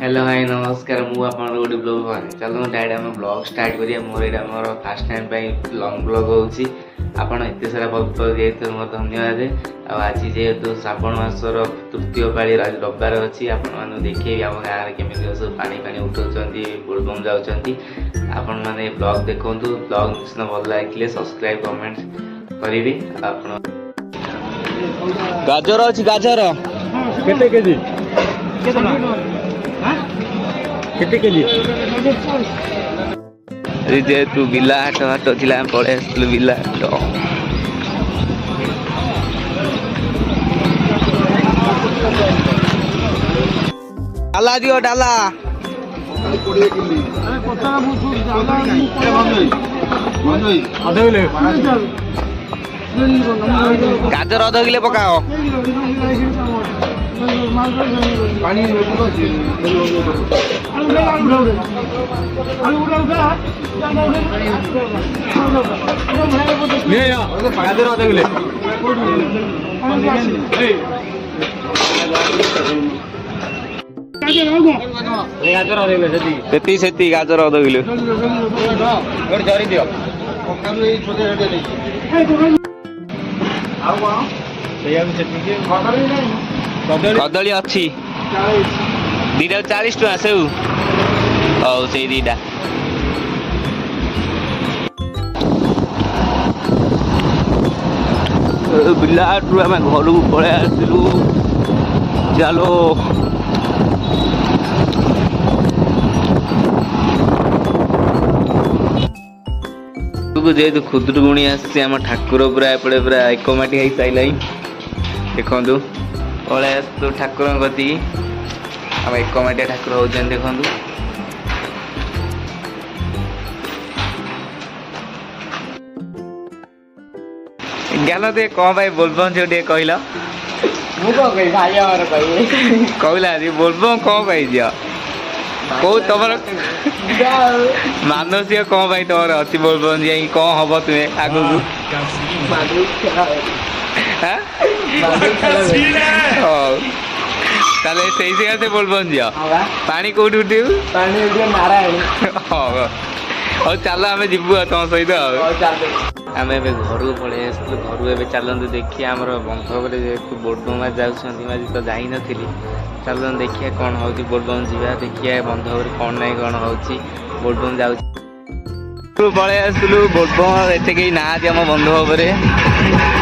hello hi नमस्कार मु आपन गोटे ब्लॉग बने चलो डायरेक्ट आम ब्लॉग स्टार्ट करिया मोर एटा मोर फर्स्ट टाइम पे लॉन्ग ब्लॉग होउची आपन एते सारा भक्त जेतु मोर धन्यवाद आज जेहेतु श्रावण मासर तृतीय पाली रविवार अच्छी आपण माने देखिए आम गाँव केमी सब पानी पानी उठाउछंती बोलबम जाउछंती आपण माने ब्लॉग देखंतु ब्लॉग निश्चय भल लागिले सब्सक्राइब कमेंट करिवे आपण गाजर अछि गाजर केते केजी केते केजी जेहेतु बिला हाट हाट थिला पळे आसलु बिला हाट डाला दियो डाला गाजर आधा किलो पकाओ गाजर आधा किलो सेती सेती गाजर आधा किलो जरी दियो कदली अच्छी दीटा 40 टका सेउ हौ से दीटा बिलाट आम घर को पलि आसलु चलो जेहेतु खुदुरकुणी आसी आम ठाकुर पूरा एपटे पूरा एकमाटी हो सारे देखु पलि आसु ठाकुर कति आम एकमाटिया ठाकुर होती देखु ज्ञान ते कौन भाई बोलबम जो कहल कहला बोलबम कौन पाई दिया कौ तुम मानसिक कौन भाई तुम अच्छी बोलबम जाए कौन हम तुम्हें आग से बोलबम जा पानी कौट उठू हाँ चल आम जीवु तुम सहित आम ए घर को पलि आसलु घर चलते देखिए आम बंधक जेहतु बोलबम जाऊँगी तो जाई नी चल देखिए कौन हो बोलबम जा देखिए बंधक कौन ना कौन हो बोलबम जाऊँ पलि आसलु बोलबम एत कहीं ना आम बंधक